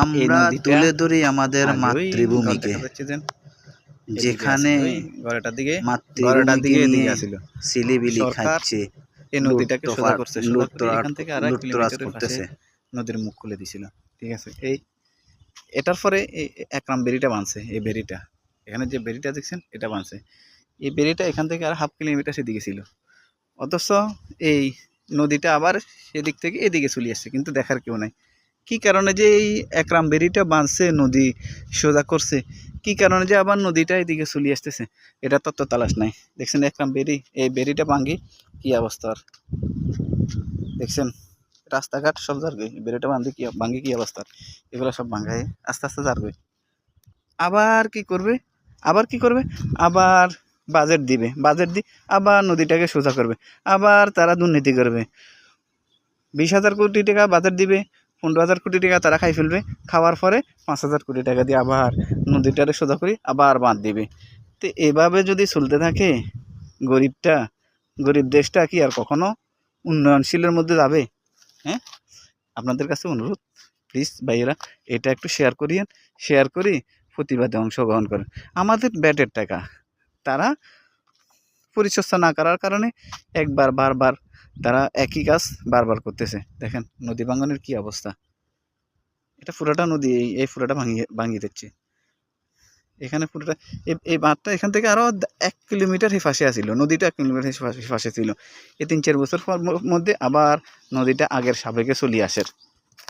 আমরা তুলে ধরি আমাদের মাতৃভূমিকে, যেখানে মাতৃভূমিকে নিয়ে ছিলিবিলি খাচ্ছে, এই নদীটাকে সোজা করছে, এখান থেকে আর 1 লুটতরাজ কিলোমিটারের করতেছে। নদীর মুখ খুলে দিছিল। ঠিক আছে, এটার পরে এই একরাম বেরিটা বানছে। এই বেরিটা, এখানে যে বেরিটা দেখছেন, এটা বানছে। এই বেরিটা এখান থেকে আর 1/2 কিলোমিটার সেদিকে ছিল, অথচ এই নদীটা আবার সেদিক থেকে এদিকে চলে আসছে, কিন্তু দেখার কেউ নাই। কি কারণে যে এই একরাম বেরিটা বাঁধছে, নদী সোজা করছে, কি কারণে যে আবার নদীটা এদিকে চলে আসতেছে, এটা তত্ত্ব তালাশ নাই। দেখছেন একরাম বেরি, এই বেরিটা ভাঙ্গি কি অবস্থার দেখছেন, রাস্তাঘাট সব জারগই, বেরিটা ভাঙ্গি কি অবস্থার, এগুলো সব ভাঙ্গায় আস্তে আস্তে জারবে। আবার কি করবে, আবার বাজেট দিবে, বাজেট দিয়ে আবার নদীটাকে সোজা করবে, আবার তারা দুর্নীতি করবে। 20,000 কোটি টাকা বাজেট দিবে, 15,000 কোটি টাকা তারা খাই ফেলবে, খাওয়ার পরে 5,000 কোটি টাকা দিয়ে আবার নদীটারে সোজা করি আবার বাঁধ দিবে। তো এভাবে যদি চলতে থাকে, গরিব দেশটা কি আর কখনো উন্নয়নশীলের মধ্যে যাবে? হ্যাঁ, আপনাদের কাছে অনুরোধ, প্লিজ ভাইয়েরা এটা একটু শেয়ার করিয়েন, শেয়ার করি প্রতিবাদে অংশগ্রহণ করেন। আমাদের ব্যাটের টাকা তারা পরিচর্যা না করার কারণে বারবার তারা একই কাজ বারবার করতেছে। দেখেন নদী ভাঙনের কি অবস্থা, এটা পুরোটা নদী, এই পুরোটা ভাঙিয়ে দিচ্ছে। এখানে পুরোটা এই বাঁধটা এখান থেকে আরও 1 কিলোমিটার পাশে আসছিল, নদীটা 1 কিলোমিটার পাশে ছিল। এই 3-4 বছর মধ্যে আবার নদীটা আগের সাবেকে চলে আসে।